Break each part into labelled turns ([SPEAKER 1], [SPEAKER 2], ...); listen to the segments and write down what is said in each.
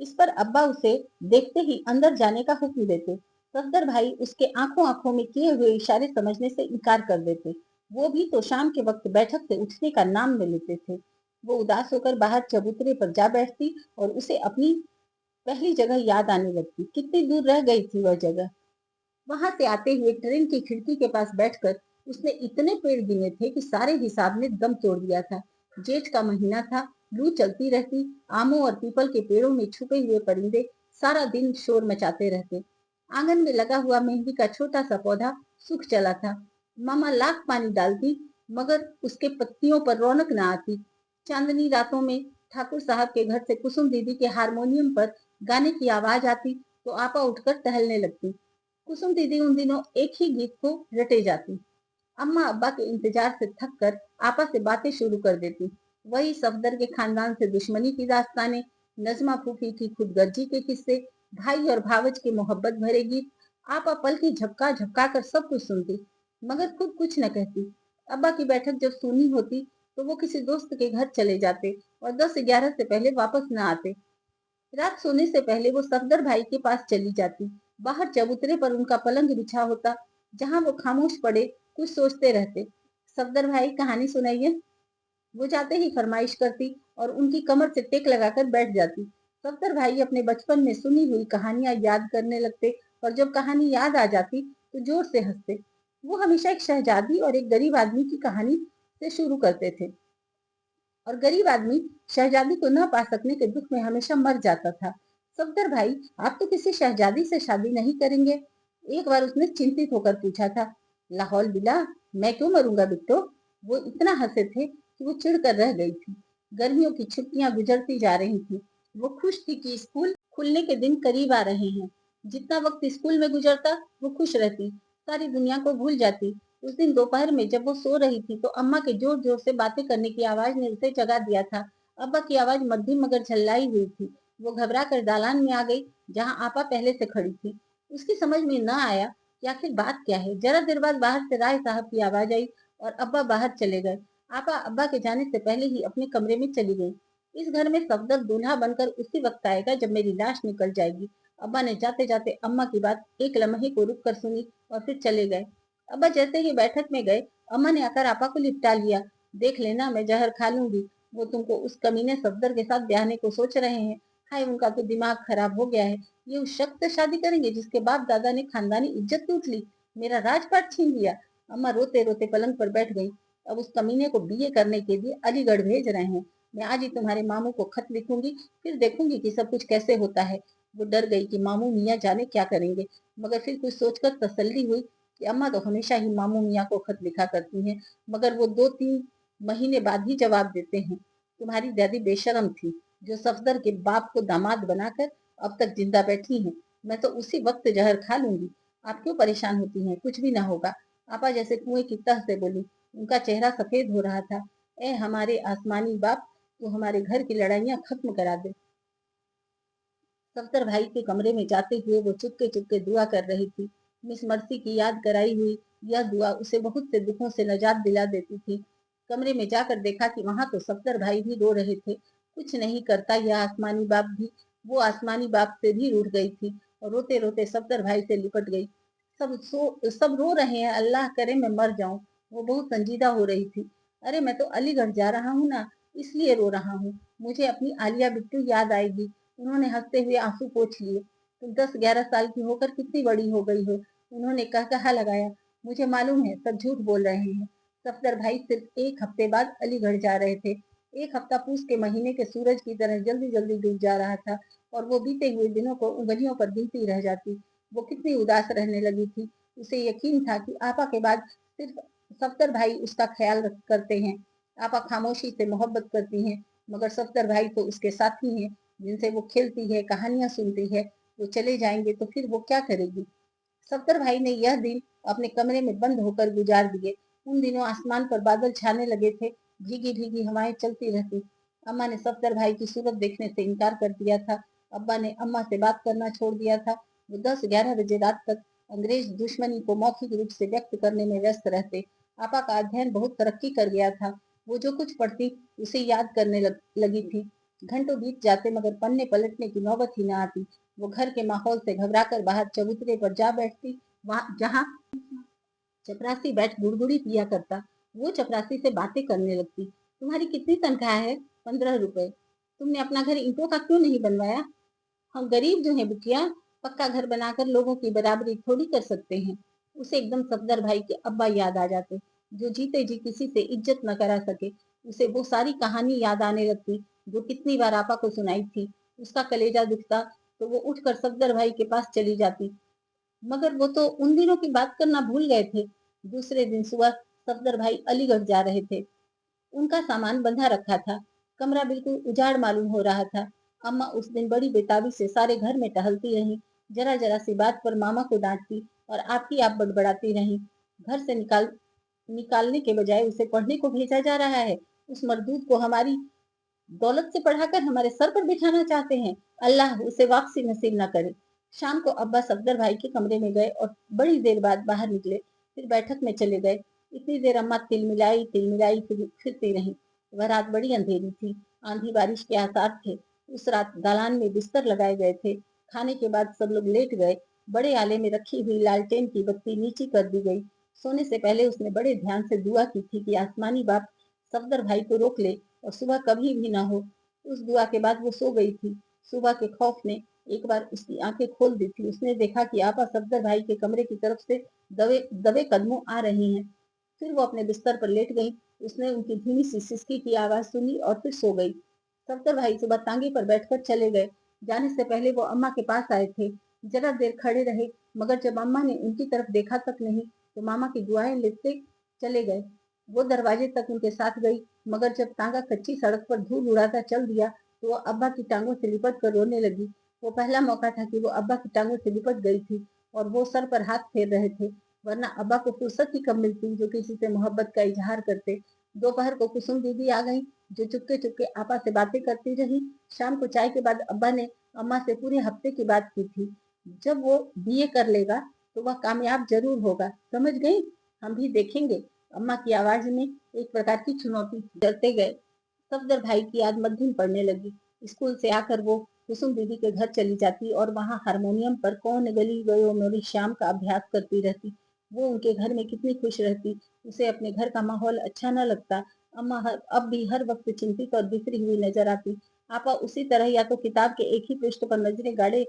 [SPEAKER 1] इस पर अब्बा उसे देखते ही अंदर जाने का हुक्म देते। सफदर भाई उसके आंखों आंखों में किए हुए इशारे समझने से इनकार कर देते। वो भी तो शाम के वक्त बैठक से उठने का नाम न लेते थे। वो उदास होकर बाहर चबूतरे पर जा बैठती और उसे अपनी पहली जगह याद आने लगती। कितनी दूर रह गई थी वह जगह। वहां से आते हुए ट्रेन की खिड़की के पास बैठकर उसने इतने पेड़ गिने थे कि सारे हिसाब ने दम तोड़ दिया था। जेठ का महीना था, लू चलती रहती, आमों और पीपल के पेड़ों में छुपे हुए परिंदे सारा दिन शोर मचाते रहते। आंगन में लगा हुआ मेहंदी का छोटा सा पौधा सूख चला था। मामा लाख पानी डालती मगर उसके पत्तियों पर रौनक न आती। चांदनी रातों में ठाकुर साहब के घर से कुसुम दीदी के हारमोनियम पर गाने की आवाज आती तो आपा उठकर टहलने लगती। कुसुम दीदी उन दिनों एक ही गीत को रटे जाती। अम्मा अब्बा के इंतजार से थक कर आपा से बातें शुरू कर देती। वही सफदर के खानदान से दुश्मनी की दास्तानें, नजमा फूफी की खुदगर्जी के किस्से, भाई और भावज के मोहब्बत भरे गीत। आपा पल की झपका झपका कर सब कुछ सुनती मगर खुद कुछ न कहती। अब्बा की बैठक जब सुनी होती तो वो किसी दोस्त के घर चले जाते और 10-11 से पहले वापस न आते। रात सोने से पहले वो सफदर भाई के पास चली जाती। बाहर चबूतरे पर उनका पलंग बिछा होता, जहां वो खामोश पड़े कुछ सोचते रहते। सफदर भाई कहानी सुनाइए। वो जाते ही फरमाइश करती और उनकी कमर से टेक लगाकर बैठ जाती। सफदर भाई अपने बचपन में सुनी हुई कहानियां याद करने लगते और जब कहानी याद आ जाती तो जोर से हंसते। वो हमेशा एक शहजादी और एक गरीब आदमी की कहानी से शुरू करते थे और गरीब आदमी शहजादी को न पा सकने के दुख में हमेशा मर जाता था। सफदर भाई, आप तो किसी शहजादी से शादी नहीं करेंगे? एक बार उसने चिंतित होकर पूछा था। लाहौल बिला, मैं क्यों मरूंगा बिट्टो? वो इतना हंसे थे कि वो चिढ़कर रह गई थी। गर्मियों की छुट्टियां गुजरती जा रही थी। वो खुश थी कि स्कूल खुलने के दिन करीब आ रहे हैं। जितना वक्त स्कूल में गुजरता वो खुश रहती, सारी दुनिया को भूल जाती। उस दिन दोपहर में जब वो सो रही थी तो अम्मा के जोर जोर से बातें करने की आवाज ने उसे जगा दिया था। अब्बा की आवाज मध्यम मगर झल्लाई हुई थी। वो घबरा कर दालान में आ गई, जहाँ आपा पहले से खड़ी थी। उसकी समझ में न आया कि आखिर बात क्या है। जरा देर बाद बाहर से राय साहब की आवाज आई और अब्बा बाहर चले गए। आपा अब्बा के जाने से पहले ही अपने कमरे में चली गई। इस घर में सफदर दूल्हा बनकर उसी वक्त आएगा जब मेरी लाश निकल जाएगी। अब्बा ने जाते जाते अम्मा की बात एक लम्हे को रुक कर सुनी और फिर चले गए। अब्बा जैसे ही बैठक में गए, अम्मा ने आकर आपा को लिपटा लिया। देख लेना, मैं जहर खा लूंगी। वो तुमको उस कमीने सफदर के साथ ब्याहने को सोच रहे हैं। हाय, उनका तो दिमाग खराब हो गया है। ये उस शख्स से शादी करेंगे जिसके बाप दादा ने खानदानी इज्जत लूट ली, मेरा राजपाट छीन लिया। अम्मा रोते रोते पलंग पर बैठ गई। अब उस कमीने को बीए करने के लिए अलीगढ़ भेज रहे हैं। मैं आज ही तुम्हारे मामू को खत लिखूंगी, फिर देखूंगी कि सब कुछ कैसे होता है। वो डर गई कि मामू मियाँ जाने क्या करेंगे, मगर फिर कुछ सोचकर तसल्ली हुई कि अम्मा तो हमेशा ही मामू मियाँ को खत लिखा करती हैं, मगर वो 2-3 महीने बाद ही जवाब देते हैं। तुम्हारी दादी बेशरम थी, जो सफदर के बाप को दामाद बनाकर अब तक जिंदा बैठी हैं। मैं तो उसी वक्त जहर खा लूंगी। आप क्यों परेशान होती हैं? कुछ भी ना होगा। आपा जैसे कुएं की तह से बोली। उनका चेहरा सफेद हो रहा था। ए हमारे आसमानी बाप, तू हमारे घर की लड़ाइयां खत्म करा दे। सफदर भाई के कमरे में जाते हुए वो चुपके चुपके दुआ कर रही थी। मिस मर्सी की याद कराई हुई यह दुआ उसे बहुत से दुखों से निजात दिला देती थी। कमरे में जाकर देखा कि वहां तो सफदर भाई भी रो रहे थे। कुछ नहीं करता यह आसमानी बाप भी। वो आसमानी बाप से भी रूठ गई थी और रोते रोते सफदर भाई से लिपट गई। सब रो रहे हैं, अल्लाह करे मैं मर जाऊं। वो बहुत संजीदा हो रही थी। अरे मैं तो अलीगढ़ जा रहा हूँ ना, इसलिए रो रहा हूँ। मुझे अपनी आलिया बिट्टू याद आएगी। उन्होंने हंसते हुए आंसू पोंछ लिए। तुम 10-11 साल की होकर कितनी बड़ी हो गई हो, उन्होंने कहा लगाया। मुझे मालूम है सब झूठ बोल रहे हैं। सफदर भाई सिर्फ एक हफ्ते बाद अलीगढ़ जा रहे थे। एक हफ्ता पूस के महीने के सूरज की तरह जल्दी जल्दी डूब जा रहा था और वो बीते हुए दिनों को उंगलियों पर गिनती रह जाती। वो कितनी उदास रहने लगी थी। उसे यकीन था कि आपा के बाद सिर्फ सफदर भाई उसका ख्याल करते हैं। आपा खामोशी से मोहब्बत करती हैं, मगर सफदर भाई तो उसके साथी हैं, जिनसे वो खेलती है, कहानियां सुनती है। वो चले जाएंगे तो फिर वो क्या करेगी? सफदर भाई ने यह दिन अपने कमरे में बंद होकर गुजार दिए। उन दिनों आसमान पर बादल छाने लगे थे, भीगी भीगी हवाएं चलती रहती। अम्मा ने सफदर भाई की सूरत देखने से इनकार कर दिया था। अब्बा ने अम्मा से बात करना छोड़ दिया था। वो 10-11 बजे रात तक अंग्रेज दुश्मनी को मौखिक रूप से व्यक्त करने में व्यस्त रहते। आपा का अध्ययन बहुत तरक्की कर गया था। वो जो कुछ पढ़ती उसे याद करने लगी थी। घंटों बीत जाते मगर पन्ने पलटने की नौबत ही न आती। वो घर के माहौल से घबराकर बाहर चबूतरे पर जा बैठती, वहां जहां चपरासी बैठ गुड़गुड़ी पिया करता। वो चपरासी से बातें करने लगती। तुम्हारी कितनी तनख्वाह है? 15 रुपए। तुमने अपना घर ईंटों का क्यों नहीं बनवाया? हम गरीब जो हैं बिटिया, पक्का घर बनाकर लोगों की बराबरी थोड़ी कर सकते हैं। उसे एकदम सफदर भाई के अब्बा याद आ जाते, जो जीते जी किसी से इज्जत न करा सके। उसे वो सारी कहानी याद आने लगती जो कितनी बार आपा को सुनाई थी। उसका कलेजा दुखता तो वो उठकर सफदर भाई के पास चली जाती, मगर वो तो उन दिनों की बात करना भूल गए थे। दूसरे दिन सुबह सफदर भाई अलीगढ़ जा रहे थे। उनका सामान बंधा रखा था। कमरा बिल्कुल उजाड़ मालूम हो रहा था। अम्मा उस दिन बड़ी बेताबी से सारे घर में टहलती रहीं। जरा जरा सी बात पर मामा को डांटती और आप ही आप बड़बड़ाती रहीं। घर से निकालने के बजाय उसे पढ़ने को भेजा जा रहा है। उस मरदूत को हमारी दौलत से पढ़ाकर हमारे सर पर बिठाना चाहते हैं। अल्लाह उसे वापसी नसीब न करे। शाम को अब्बा सफदर भाई के कमरे में गए और बड़ी देर बाद बाहर निकले, फिर बैठक में चले गए। इतनी देर अम्मा तिलमिलाई फिरती रही। वह रात बड़ी अंधेरी थी। आंधी बारिश के आसार थे। उस रात दालान में बिस्तर लगाए गए थे। खाने के बाद सब लोग लेट गए। बड़े आले में रखी हुई लालटेन की बत्ती नीची कर दी गई। सोने से पहले उसने बड़े ध्यान से दुआ की थी कि आसमानी बाप सफदर भाई को रोक ले और सुबह कभी भी ना हो। उस दुआ के बाद वो सो गई थी। सुबह के खौफ ने एक बार उसकी आंखें खोल दी थी। उसने देखा कि आपा सफदर भाई के कमरे की तरफ से दबे दबे कदमों आ रही हैं। फिर वो अपने बिस्तर पर लेट गई। उसने उनकी धीमी सी सिसकी की आवाज सुनी और फिर सो गई। सफदर भाई सुबह तांगे पर बैठकर चले गए। जाने से पहले वो अम्मा के पास आए थे। जरा देर खड़े रहे, मगर जब अम्मा ने उनकी तरफ देखा तक नहीं तो मामा की दुआएं लेते चले गए। वो दरवाजे तक उनके साथ गई, मगर जब तांगा कच्ची सड़क पर धूल उड़ाता चल दिया तो वो अब्बा की टांगों से लिपट कर रोने लगी। वो पहला मौका था कि वो अब्बा की टांगों से लिपट गई थी और वो सर पर हाथ फेर रहे थे, वरना अब्बा को फुर्सत ही कब मिलती जो किसी से मोहब्बत का इजहार करते। दोपहर को कुसुम दीदी आ गई, जो चुपके चुपके आपा से बातें करती रही। शाम को चाय के बाद अब्बा ने अम्मा से पूरे हफ्ते की बात की थी। जब वो बीए कर लेगा तो वह कामयाब जरूर होगा, समझ गई? हम भी देखेंगे। अम्मा की आवाज में एक प्रकार की चुनौती थी। डरते गए। सफदर भाई की याद मध्यम पड़ने लगी। स्कूल से आकर वो कुसुम दीदी के घर चली जाती और वहां हारमोनियम पर कौन गली गयो मेरी शाम का अभ्यास करती रहती। वो उनके घर में कितनी खुश रहती। उसे अपने घर का माहौल अच्छा न लगता। अब भी हर वक्त चिंतित और बिखरी हुई नजर आती। आपा उसी तरह या तो किताब के एक ही पृष्ठ पर नजरें गाड़े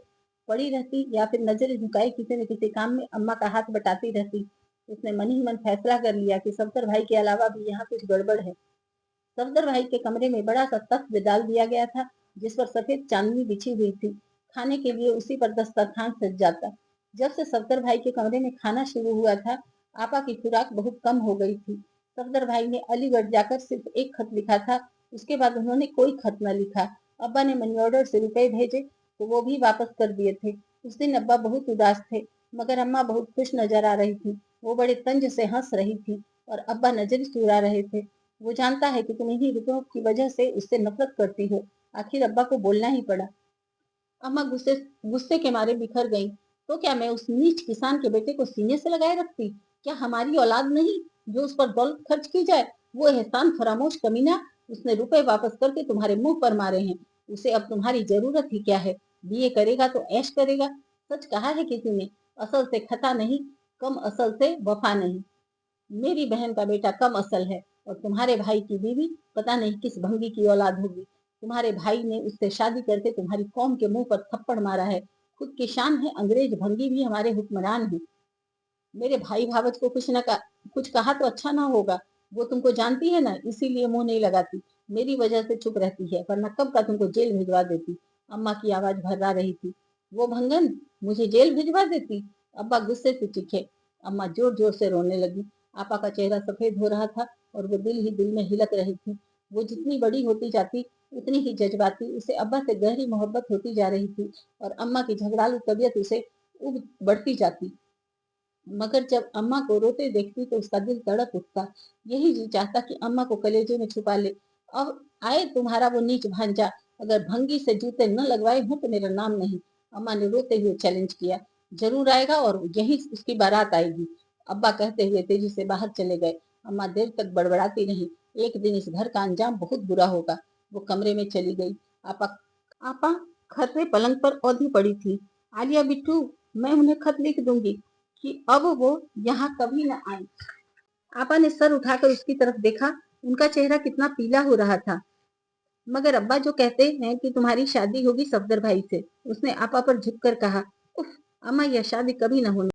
[SPEAKER 1] पड़ी रहती या फिर नजरें झुकाए किसी न किसी काम में अम्मा का हाथ बटाती रहती। उसने मन ही मन फैसला कर लिया कि सफदर भाई के अलावा भी यहाँ कुछ गड़बड़ है। सफदर भाई के कमरे में बड़ा सा तख्त डाल दिया गया था, जिस पर सफेद चांदनी बिछी हुई थी। खाने के लिए उसी पर दस्तरखान सज जाता। जब से सफदर भाई के कमरे में खाना शुरू हुआ था, आपा की खुराक बहुत कम हो गई थी। सफदर भाई ने अलीगढ़ जाकर सिर्फ एक खत लिखा था। उसके बाद उन्होंने कोई खत न लिखा। अब्बा ने मनी ऑर्डर से रुपए भेजे तो वो भी वापस कर दिए थे। उस दिन अब्बा बहुत उदास थे, मगर अम्मा बहुत खुश नजर आ रही थी। वो बड़े तंज से हंस रही थी और अब्बा नजर चुरा रहे थे। वो जानता है कि तुम इन्हीं रुपयों की वजह से उससे नफरत करती हो। आखिर अब्बा को बोलना ही पड़ा। अम्मा गुस्से गुस्से के मारे बिखर गईं। तो क्या मैं उस नीच किसान के बेटे को सीने से लगाए रखती? क्या हमारी औलाद नहीं जो उस पर दौलत खर्च की जाए? वो एहसान फरामोश कमीना, उसने रुपए वापस करके तुम्हारे मुंह पर मारे हैं। उसे अब तुम्हारी जरूरत ही क्या है? बीए करेगा तो ऐश करेगा। सच कहा है किसी ने, असल से खता नहीं, कम असल से वफा नहीं। मेरी बहन का बेटा कम असल है और तुम्हारे भाई की बीवी पता नहीं किस भंगी की औलाद होगी। तुम्हारे भाई ने उससे शादी करके तुम्हारी कौम के मुंह पर थप्पड़ मारा है। खुद की शान है, अंग्रेज भंगी भी हमारे हुक्मरान हैं। मेरे भाई भावच को कुछ कहा तो अच्छा ना होगा। वो तुमको जानती है ना, इसीलिए मुंह नहीं लगाती। मेरी वजह से चुप रहती है, वरना कब का तुमको जेल भिजवा देती। अम्मा की आवाज भर्रा रही थी। वो भंगन मुझे जेल भिजवा देती? अब्बा गुस्से से चीखे। अम्मा जोर जोर से रोने लगी। आपा का चेहरा सफेद हो रहा था और वो दिल ही दिल में हिलक रही थी। वो जितनी बड़ी होती जाती उतनी ही जज्बाती, उसे अब्बा से गहरी मोहब्बत होती जा रही थी और अम्मा की झगड़ालू तबीयत उसे उब बढ़ती जाती। मगर जब अम्मा को रोते देखती तो उसका दिल तड़प उठता। यही जी चाहता कि अम्मा को कलेजे में छुपा ले। अब आए तुम्हारा वो नीच भांजा, अगर भंगी से जूते न लगवाए हों तो मेरा नाम नहीं। अम्मा ने रोते हुए चैलेंज किया। जरूर आएगा और यही उसकी बारात आएगी। अब्बा कहते हुए तेजी से बाहर चले गए। अम्मा देर तक बड़बड़ाती रही। एक दिन इस घर का अंजाम बहुत बुरा होगा। वो कमरे में चली गई। आपा आपा खर्रे पलंग पर औंधी पड़ी थी। आलिया बिट्टू, मैं उन्हें खत लिख दूंगी कि अब वो यहाँ कभी न आए। आपा ने सर उठाकर उसकी तरफ देखा। उनका चेहरा कितना पीला हो रहा था। मगर अब्बा जो कहते हैं कि तुम्हारी शादी होगी सफदर भाई से, उसने आपा पर झुककर कहा। उफ, अम्मा, यह शादी कभी न होने